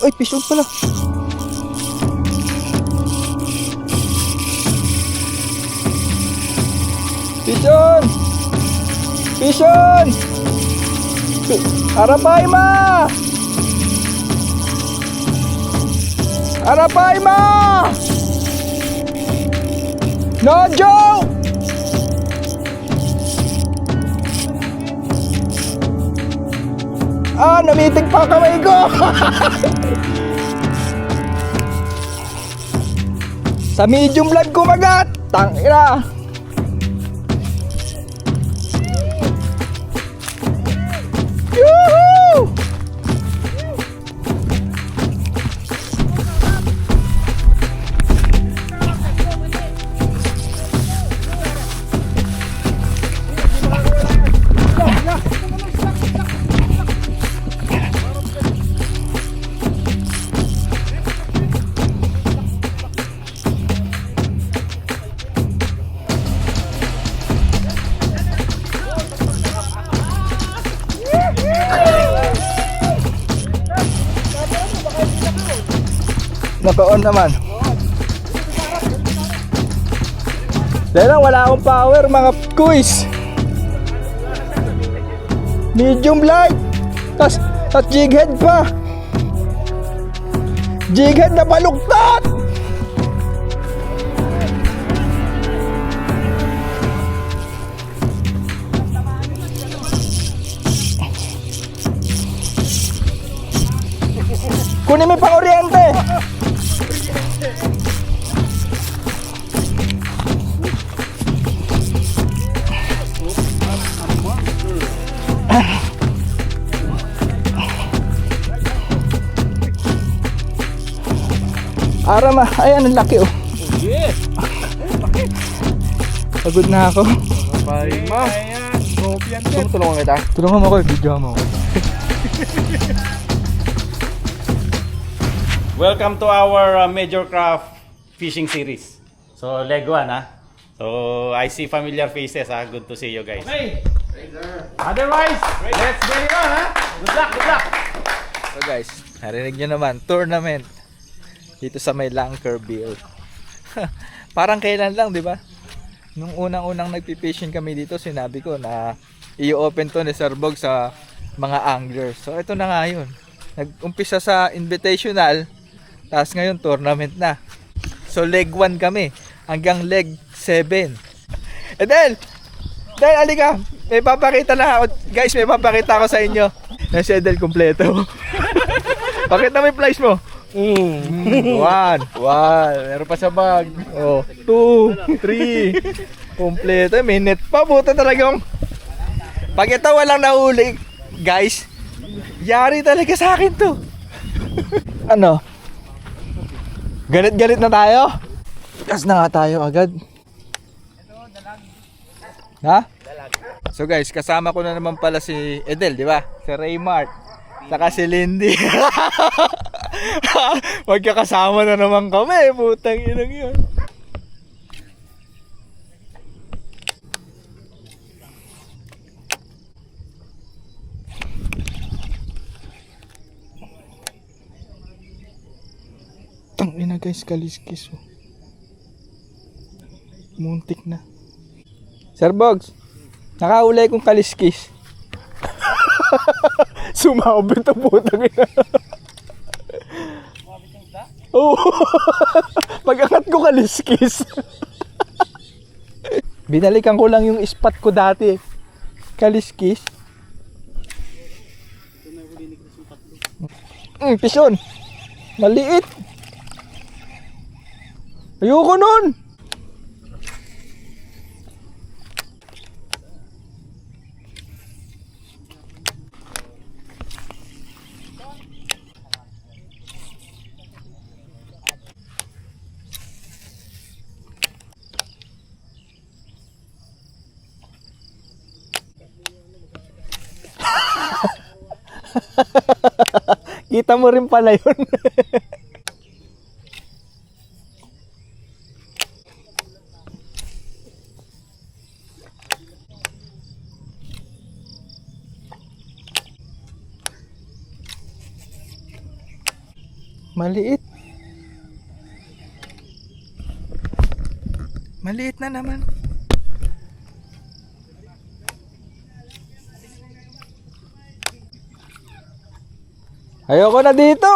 Ay, fish on pala. Fish on! Fish on! Arapaima! Arapaima! No joke! Namitig pa ang kamay ko! Sa medium blood kumagat! Tangina! Yuhuu! Naka-on naman. Dahil wala akong power mga kuys. Medium light. Tas jig head pa. Jig head na baluktot. Kunin mo pang oriente. Arama, ayan ang laki oh. Yes. Pagod na ako. Bye ma. Tulungan kita. Tulungan mo ako, video mo. Welcome to our Major Craft Fishing Series. So, leg 1 ha. So, I see familiar faces ha. Good to see you guys. Okay. Otherwise, let's get it on ha. Good luck, good luck. So guys, narinig nyo naman, tournament dito sa may Lankerville. Parang kailan lang, di ba? Nung unang-unang nagpipishing kami dito, sinabi ko na i-open to ni Sir Bog sa mga anglers. So ito na nga yun. Nag-umpisa sa invitational, tapos ngayon tournament na. So leg 1 kami, hanggang leg 7. Dahil alika, may papakita na ako. Guys, may papakita ako sa inyo. Nasa Edel kompleto. Pakita mo yung price mo. 1. Meron pa sa bag. 2, 3. Kompleto. May net pa. Buta talagang. Pag ito walang nahuli, guys, yari talaga sa akin to. Ano? Galit-galit na tayo? Gas na nga tayo agad. Ha? So guys, kasama ko na naman pala si Edel, di ba? Si Raymart. Saka si Lindy. Magkakasama na naman kami. Putang inang yun. Tangina guys, kaliskis oh. Muntik na. Sir Bogs, nakaulay kong kaliskis. Sumabit ang putang ina. Oo. Pag-angat ko kaliskis. Binalikan ko lang yung spot ko dati. Kaliskis. Pison. Maliit. Ayoko nun. Kita mo rin pala yun. Maliit. Maliit na naman. Ayoko na dito.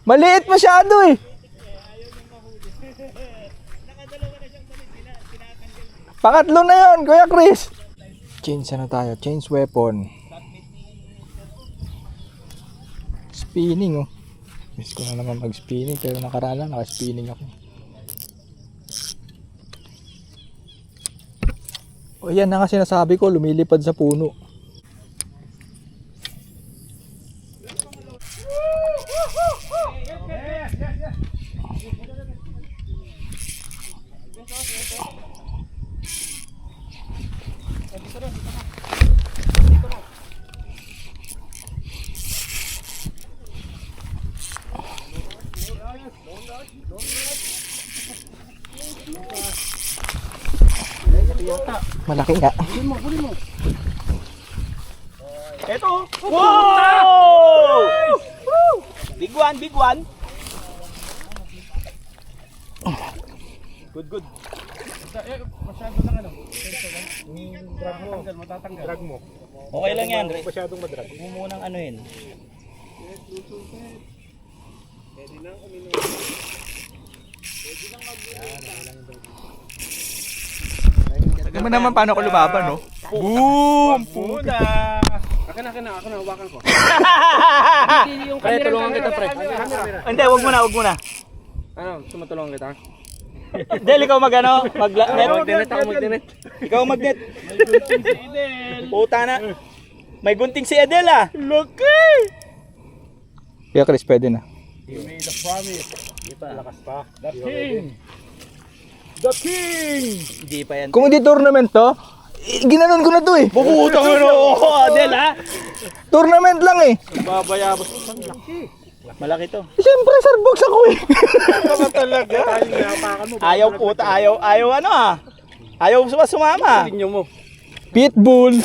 Maliit masyado eh. Pangatlo na yon, Kuya Chris. Change na tayo. Change weapon. Spinning oh. Miss ko na naman mag-spinning pero nakaraan lang naka-spinning ako. O yan na nga sinasabi ko, lumilipad sa puno. Malaki nga. Ito. Wow! Big one, big one. Good, good. Masyado na ano. Drag mo. Okay lang yan. Masyadong madrag. Huwag mo munang ano yun. Alam mo naman paano ko lumaban, no? Boom! Puta! Akin na, hawakan ko. Kaya tulungan kita, pre. Hindi, wag mo na. Ano, sumatulungan kita? Del, ikaw mag-ano? Mag-net? Mag-dinet. Ikaw mag-net. Puta na. May gunting si Edel ah. Laki! Kuya Chris, pwede na. You made a promise. Di pa. Lakas pa. The King! The King! Hindi pa yan. Kung hindi tournament to, ginanon ko na to eh. Bubutang mo na ako, Adel ha? Tournament lang eh. Babayabas mo sa laki. Malaki to. Siyempre, sarbox ako eh. Ano talaga? Napakan mo. Ayaw puta, ayaw ano ah. Ayaw sumama. Tingnan mo. Pitbull.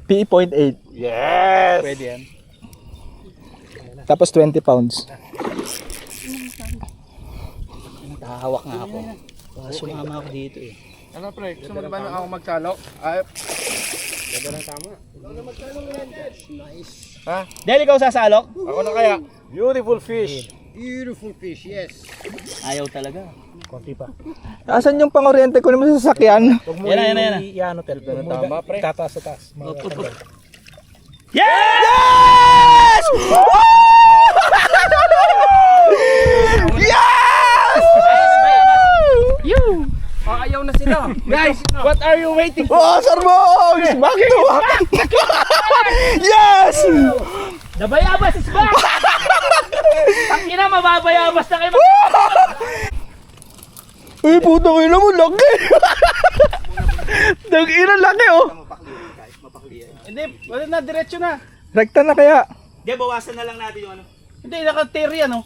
P.8. Yes! Pwede yan. Tapos 20 pounds. Nakahawak nga ako. Baka sumama ako dito eh. Ano pre? Gusto mo ba na ako magsalo? Ay. Ganda ng tama. Ha? Del, ikaw sasalok? Ako na kaya. Beautiful fish. Beautiful fish, yes. Ayaw talaga. Konti pa. Asan yung pang-oriente ko naman sa sasakyan? Yan. Iano tel. Ganda ng tama pre. Tataas sa taas. Yes! Yes! Ayaw na sila. Guys, what are you waiting for? Oh, sarbox! Back to back! Yes! The Bayabas is back! Tangina, mababayabas na kayo. Uy, putang ina mo, laki! Nag-ina, laki oh! Hindi, wala na, diretso na. Rekta na kaya. Hindi, bawasan na lang natin yung ano. Hindi, naka-terry ano.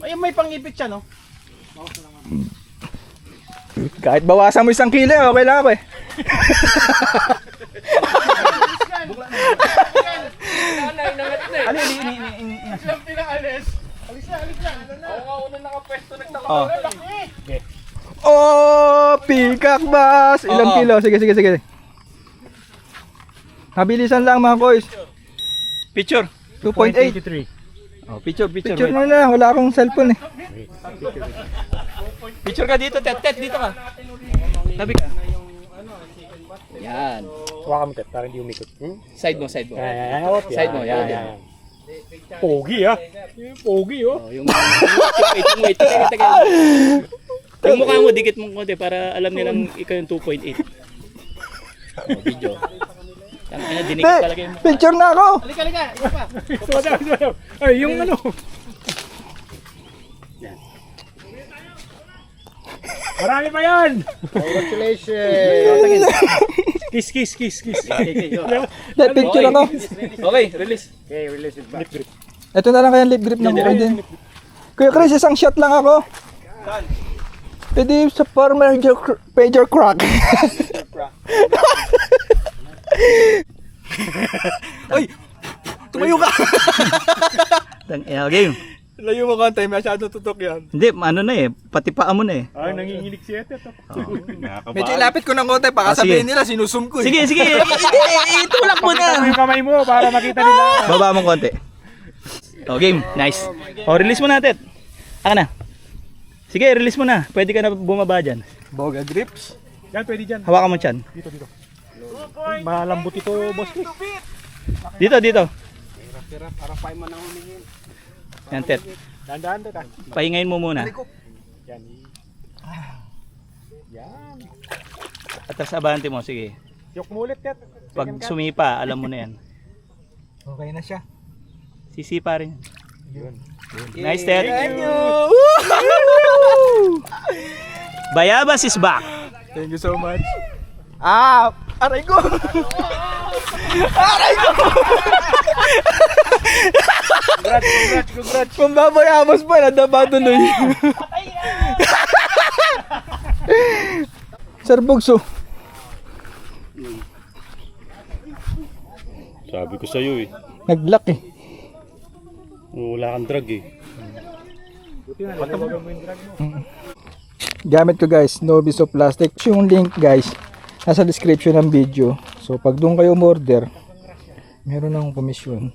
Ay, may pang-ipit siya, no? Kahit bawasan mo 1 kilo, okay lang ako eh. Ano, Siyang pinaalis. Alis na. Ako nga unang nakapwesto, Oh. Oh, pikak bass! Ilang Oo. kilo? Sige. Mabilisan lang mga boys. Picture. 2.8. Oh, picture. Picture mo na, wala akong cellphone eh. Picture ka dito, tet, dito ka. Tabi ka. Yan. Huwag kami para hindi umikot. Side mo. Side mo, yan. Pogi ah. Pogi oh. Oh, yung wait. Teka. Yung mukha mo, dikit mo konti para alam nilang ikaw yung 2.8. Oh, video. Tangina, dinikit talaga yung mukha. Picture na ako! Halika. Isa pa. Ay, yung ano. Marami pa yan! Congratulations! Kiss. Dahil picture ako. Okay, release. Okay, release it back. Ito na lang kaya lip grip ng pwede. Kuya Chris, isang shot lang ako. Pwede sa par major crack. Ay! Tumayo ka! Game. Layo mo konti, masyado tutok yan. Hindi, ano na eh. Pati paa mo na eh. Ay, nanginginig si Ete. Medyo ilapit ko ng konti, baka Ah, sige. sabihin nila sinusum ko eh. Sige, sige. Itulak mo Pakita mo na. yung kamay mo para makita nila. Baba mong konti. Game. Nice. Release mo natin. Aka na. Sige, release mo na. Pwede ka na bumaba dyan. Boga grips. Yan, pwede dyan. Hawakan mo dyan. Dito. Malambot ito, boss. Dito. Yan, Tet. Dahan-dahan ka. Pahingayin mo muna. Yan. Yan. Atras abante mo, sige. Yok mo ulit, Tet. Pag sumipa, alam mo na yan. Okay na siya. Sisipa rin. Yun. Nice, Tet. Thank you! Bayabas is back. Thank you so much. Aray ko! Aray ko! Congrats. Kung babayamos pa, nadaba tuloy. Sir Bugso. Sabi ko sa'yo eh. Nag-lock eh. Wala kang drag eh. Gamit ko guys, Noviso Plastic. Yung link guys, nasa description ng video. So pag doon kayo umorder, meron akong komisyon.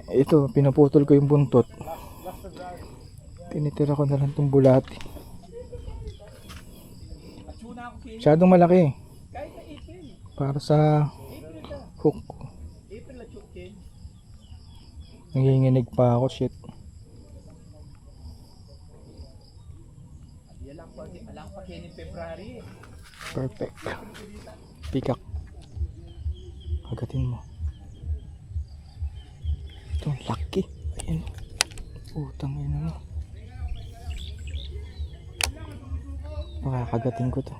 Ito, pinaputol ko yung buntot. Tinitira ko na lang itong bulati. Masyadong malaki. Para sa hook. Nanginginig pa ako, shit. Perfect. Pikak. Agatin mo. Ito, laki. Ayan. Utang ina mo. Makakagatin ko to.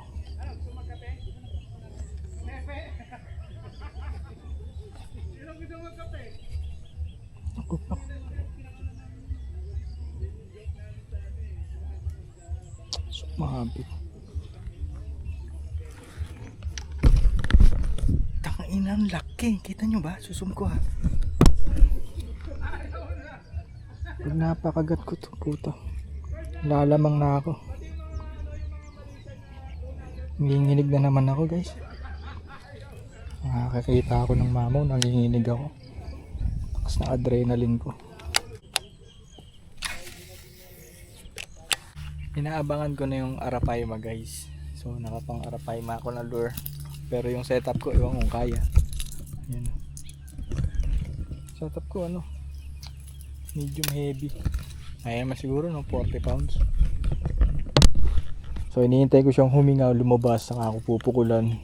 Ako pa. Sumabit. Tangina, ang laki. Kita nyo ba? Susum ko ha. Pag napakagat ko to, puta. Lalamang na ako. Nanginginig na naman ako, guys. Nakakakita ako ng mamaw, nanginginig ako. Takas na adrenaline ko. Inaabangan ko na yung Arapaima, guys. So nakapang Arapaima ako na lure. Pero yung setup ko, iwan kung kaya. Yan. Setup ko ano, medium heavy. Ayan masiguro no, 40 pounds. So iniintay ko siyang huminga, lumabas, saka ako pupukulan.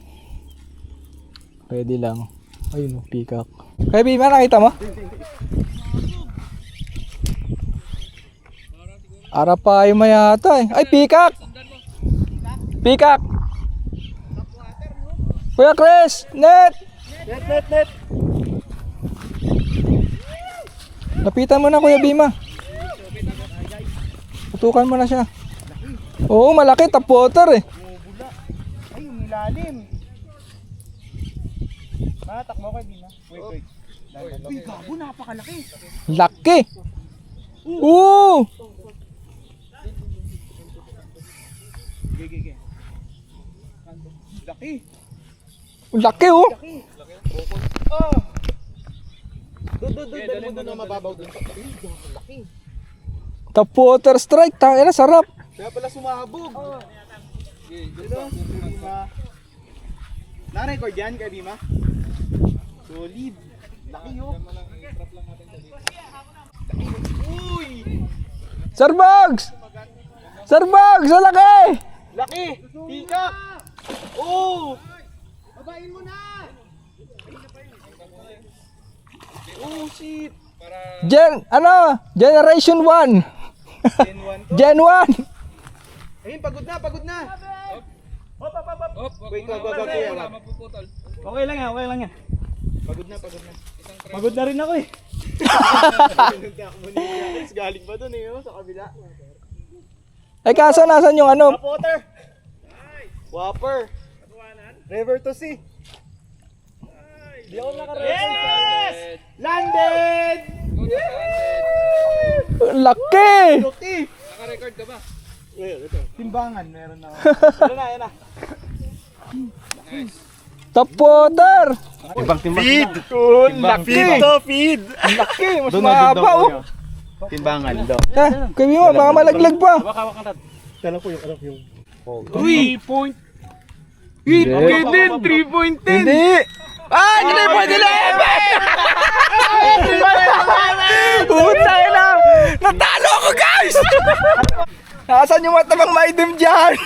Pwede lang. Ayun o, peacock. Kaya Bima, nakita mo? Arapaima yata eh. Ay, peacock! Peacock! Kuya Chris! Net! Net. Lapitan mo na Kuya Bima. Tutukan mo na siya. Oo, malaki, top water eh. Ay, yung ilalim. Takmo kay Bina. Wait. Uy, gabo, napakalaki. Laki! Oo! Gigi. Laki. Laki oh! Oh! Doon mo na mababaw doon. Laki. Top water strike, tangina sarap. Kaya pala sumabog. Na-record yan kay Bima? Solid. Laki yun. Uy! Sir Bugs! Sir Bugs, ang laki! Laki! Peacock! Oh! Babain mo na! Oh shit! Generation 1. Gen 1. Ayun, pagod na! Hop! Wait, wag. Okay lang yan. Pagod na. Pagod na rin ako eh. Galing pa dun eh, sa kabila. Ay kaso nasan yung ano? Water! Whopper! River to sea! Di ako naka-record. Laki! Naka-record ka ba? Timbangan, meron na. Yan na. Top water! Ibang timbang. Feed! Laki! Feed! Laki! Mas mahaba oh! Timbangan daw. Kami mo, baka malaglag pa. Alam ko yung. Uy! 3 point. Okay din, 3.10! Hindi! Ah! 3.11! Putay na! Natalo ako guys! Nasaan yung matabang maidim dyan?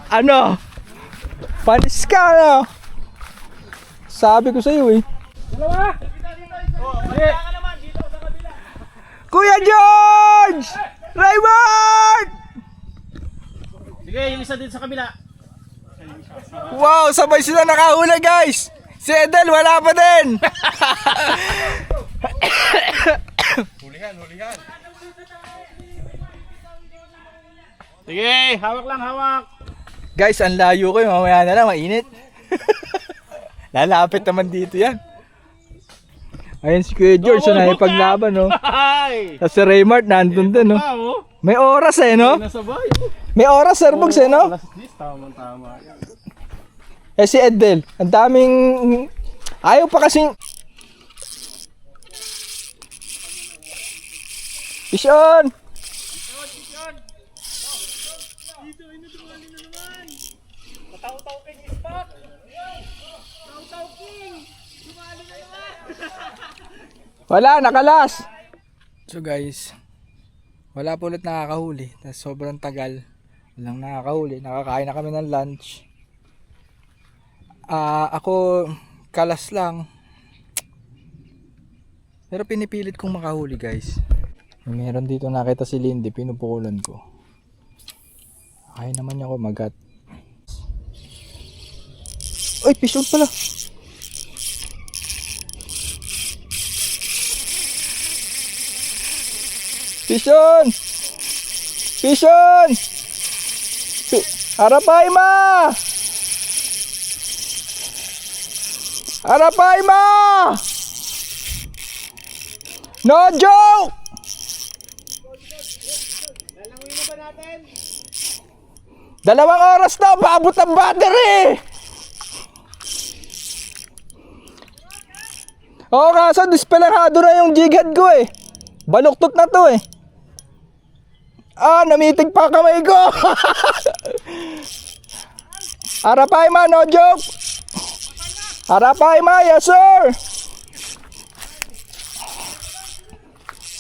Ano? Panis ka na! Sabi ko sa'yo eh. Kuya George! Raymond! Sige, yung isa din sa kabila. Wow, sabay sila nakahula guys. Si Edel wala pa din. Hulihan. Sige, hawak lang, hawak. Guys, ang layo ko, mamaya na lang mainit. Lalapit naman dito yan. Ayun si Kuya George, so nakipaglaban no. Ay! Tapos si Raymart nandun din no. May oras eh no. Nasabay. May oras Sir Bugs eh no. Tama. Eh si Edel, ang daming ayaw pa kasing Vision! Wala, nakalas! So guys, wala po ulit nakakahuli. Tapos sobrang tagal. Walang nakakahuli. Nakakain na kami ng lunch. Ako, kalas lang. Pero pinipilit kong makahuli guys. Meron dito nakita si Lindy, pinupukulan ko. Ay naman niya ako magat. Ay, pisyon pala. Pisyon! Pisyon! Harapay ma! Harapay ma! No joke! Dalawang oras na, paabot ang battery! Oo, kaso dispelahado na yung jighead ko eh. Baluktot na to eh. Namitig pa kamay ko. Harapay ma, no joke. Harapay ma, yes sir.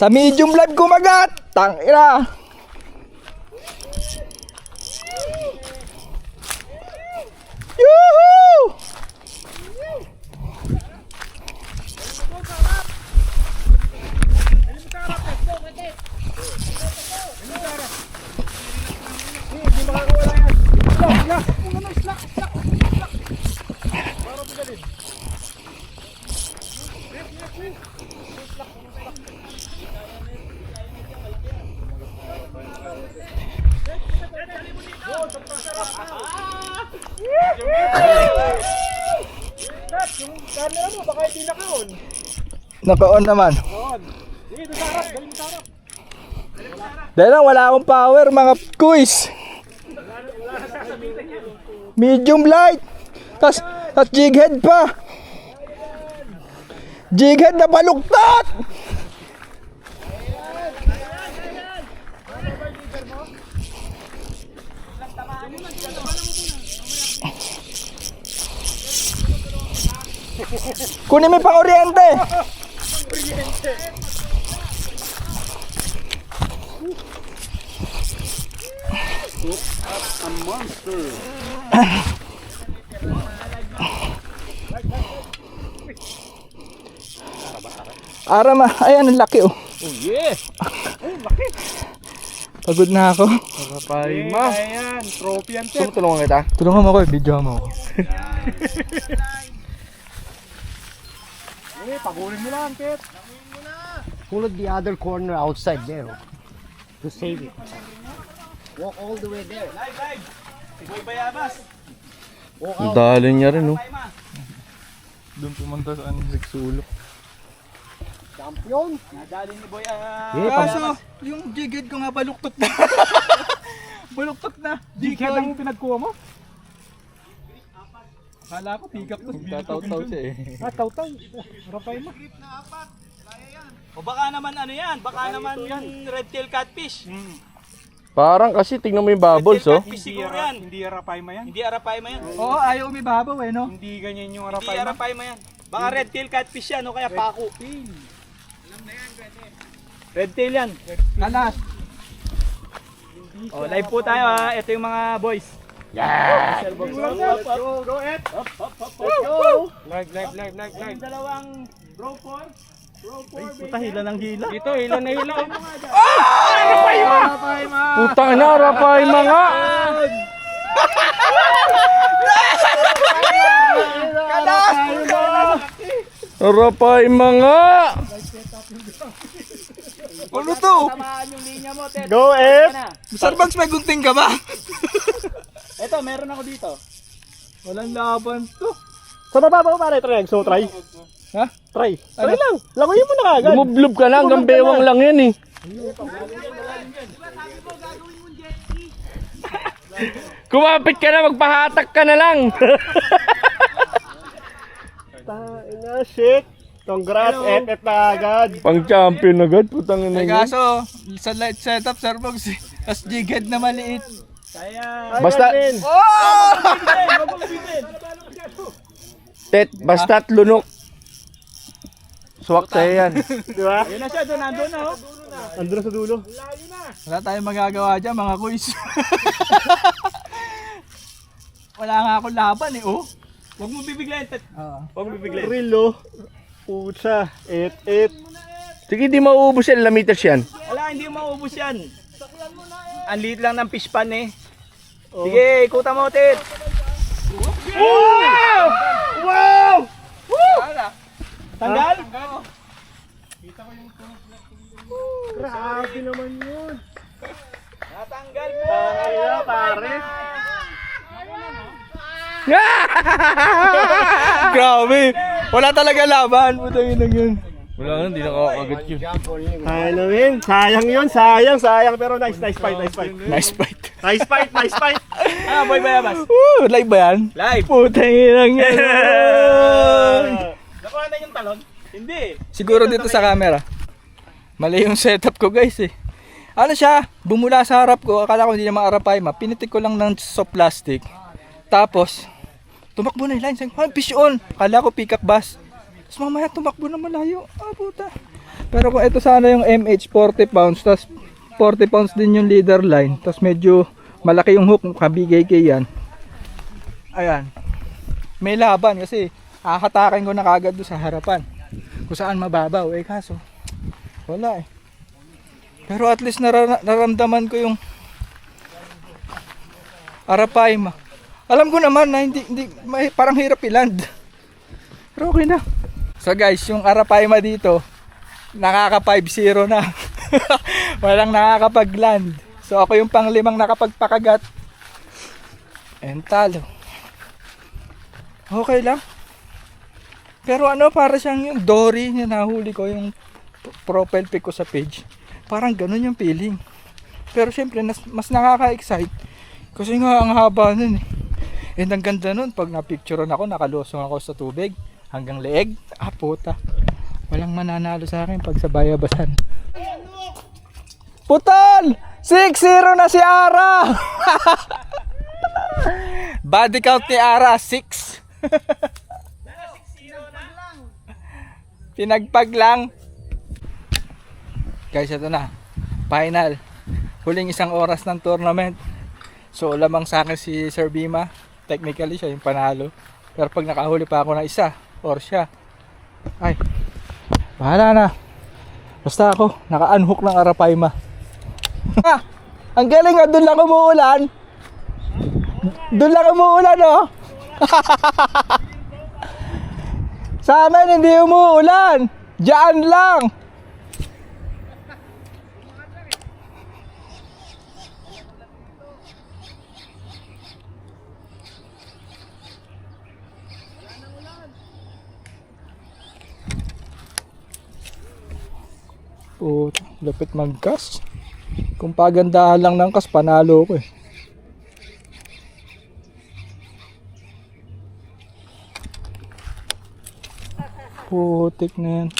Sa medium live kumagat. Tangina. Yuhu! Camera mo, baka hindi naka-on. Naka-on naman. Sige, doon sa harap, galing sa harap. Dahil lang wala akong power mga kuis. Medium light. Tas jighead pa. Jighead na baluktot. Kunin mo yung pang-oriente. A monster. Arama, ayan ang laki oh. Oh yeah. Pagod na ako. Harapay ma. Ayan, trophy yan, Ted. Tulungan kita. Tulungan mo ako, video mo ako. Pagurin mo lang, Ted. Pull the other corner outside there to save it. Walk all the way there. Boy Bayabas. Dali niya rin, oh. Doon pumunta sa Anzik Sulok. Champion. Nadali ni Boy Kaso, yung jigid ko nga baluktot na. Baluktot na. Jighead ang pinagkuha mo? Kala ko pick-up to. Tataw-taw siya eh. Taw-taw. Rapay mo. O baka naman ano yan, baka naman yung red tail catfish. Parang kasi tingnan mo yung bubbles, oh. Catfish siguro yan. Hindi arapay mo yan. Hindi arapay mo yan. Oo, ayaw umibabaw eh, no? Hindi ganyan yung Hindi arapay mo. arapay mo yan. Baka red tail catfish yan o kaya paku. Red tail yan. Alas. O live po tayo ha. Ito yung mga boys. Go, go, Ed. Let's go. Live. Yung dalawang bro 4. Bro 4 Puta, hila ng hila. Dito, hila na hila. Putang ina, rapay mga! Rapay mga! Ano to? Tamaan yung linya mo, Ted. Go, Ed. Starbucks may gunting ka ba? Ito, meron ako dito. Walang laban to. Sa baba ko pare, try. So, try. Ha? Try. Try lang. Langoyin mo na kagad. Lumublob ka lang, hanggang bewang lang yan eh. Kumapit ka na, magpahatak ka na lang. Ina, shit. Congrats, FF na agad. Pang champion agad, putang ina Eh yun. kaso, sa light setup, Starbucks, tas jighead na maliit. Basta, Tet, basta't lunok. Swak sa'yo yan. Di ba? Yun na siya, doon nandun na. Andun na sa dulo. Wala tayong magagawa dyan, mga kuys. Wala nga akong laban eh, oh. Huwag mo bibiglayin, Ted. Oo. Huwag mo bibiglayin. Rilo. Pucha. It. Sige, di mauubos yan, lamitas yan. Wala, hindi mo maubos yan. Ang liit lang ng fish pan eh. Sige, ikuta mo, Ted. Tanggal? Grabe naman yun. Natanggal po. Kaya pare. Grabe! Wala talaga laban, putang ina yun. Wala na, hindi nakakagat yun. Kaya namin. Sayang yun. Sayang. Pero nice fight. Nice fight. Nice fight. Ah, Boy Bayabas. Live ba yan? Live. Putang ina yan. Nakuha na yung talon? Hindi. Siguro dito sa camera. Mali yung setup ko guys eh. Ano siya, bumula sa harap ko, akala ko hindi niya maarapay ma. Pinitik ko lang ng soft plastic. Tapos, tumakbo na yung line. Sabi ko, fish on. Akala ko pick up bass. Tapos mamaya tumakbo na malayo. Ah, puta. Pero kung ito sana yung MH 40 pounds, tapos 40 pounds din yung leader line. Tapos medyo malaki yung hook, kabigay kay yan. Ayan. May laban kasi hahatakin ko na kagad doon sa harapan. Kung saan mababaw. Eh kaso, wala eh. Pero at least naramdaman ko yung arapay ma. Alam ko naman na hindi parang hirap i-land. Pero okay na. So guys, yung Arapaima dito, nakaka 5-0 na. Walang nakakapag-land. So ako yung pang-5 nakapagpakagat. And talo. Okay lang. Pero ano, para siyang yung dory na nahuli ko, yung profile pic ko sa page. Parang ganun yung feeling. Pero syempre, mas nakaka-excite. Kasi nga, ang haba nun eh. And ang ganda nun, pag na-picturean ako, nakalusong ako sa tubig. Hanggang leeg. Ah, puta. Walang mananalo sa akin pag sa bayabasan. Putol! 6-0 na si Ara! Body count ni Ara, 6. Pinagpag lang. Guys, ito na. Final. Huling isang oras ng tournament. So, lamang sa akin si Sir Bima. Technically, siya yung panalo. Pero pag nakahuli pa ako na isa, or siya, ay, bahala na. Basta ako, naka-unhook ng Arapaima. Ah, ang galing nga, doon lang umuulan. Doon lang umuulan, oh. Sa amin, hindi umuulan. Diyan lang. Puta, lapit mag-cast. Kung pagandahan lang ng cast, panalo ko eh. Putik na yan.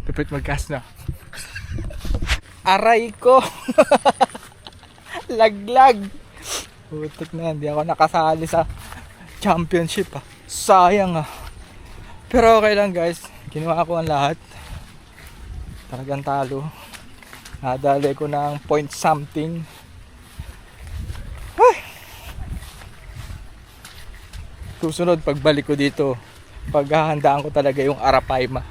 Lapit mag-cast na. Aray ko! Laglag! Putik na yan, di ako nakasali sa championship ah. Sayang ah. Pero okay lang guys, ginawa ko ang lahat. Talagang talo. Nadali ko ng point something. Ay! Susunod pagbalik ko dito, paghahandaan ko talaga yung Arapaima.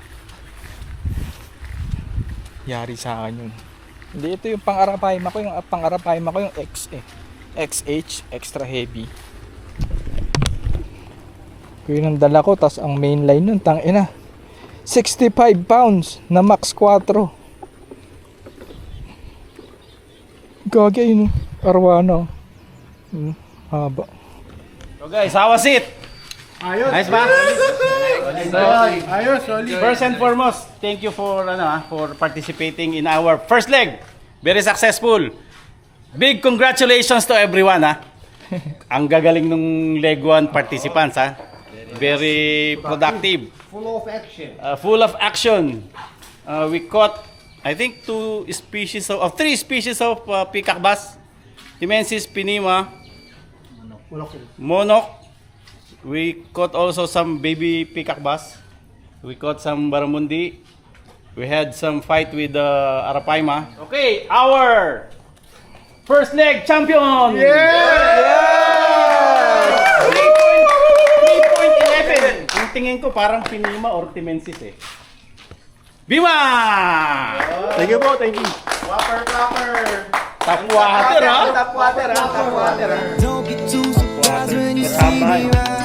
Yari sa akin yun. Hindi, ito yung pang-Arapaima ko. Yung pang-Arapaima ko yung X eh. XH, extra heavy. Yun ang dala ko. Tas ang main line nun, tangina, 65 pounds na max 4. Gagi yun. Arwana. Haba. So guys, how was it? Ayos. Nice ba? Ayos, solid. First and foremost, thank you for for participating in our first leg. Very successful. Big congratulations to everyone Ang gagaling ng leg 1 participants Very productive. Full of action. Full of action. We caught I think 3 species of peacock bass. Timensis pinima, monok. We caught also some baby peacock bass. We caught some barramundi. We had some fight with the Arapaima. Okay, our first leg champion! Yeah! 3.11. Yung tingin ko parang pinima or timensis Bima! Thank you po, thank you. Top water, Don't get too surprised when you see me ride.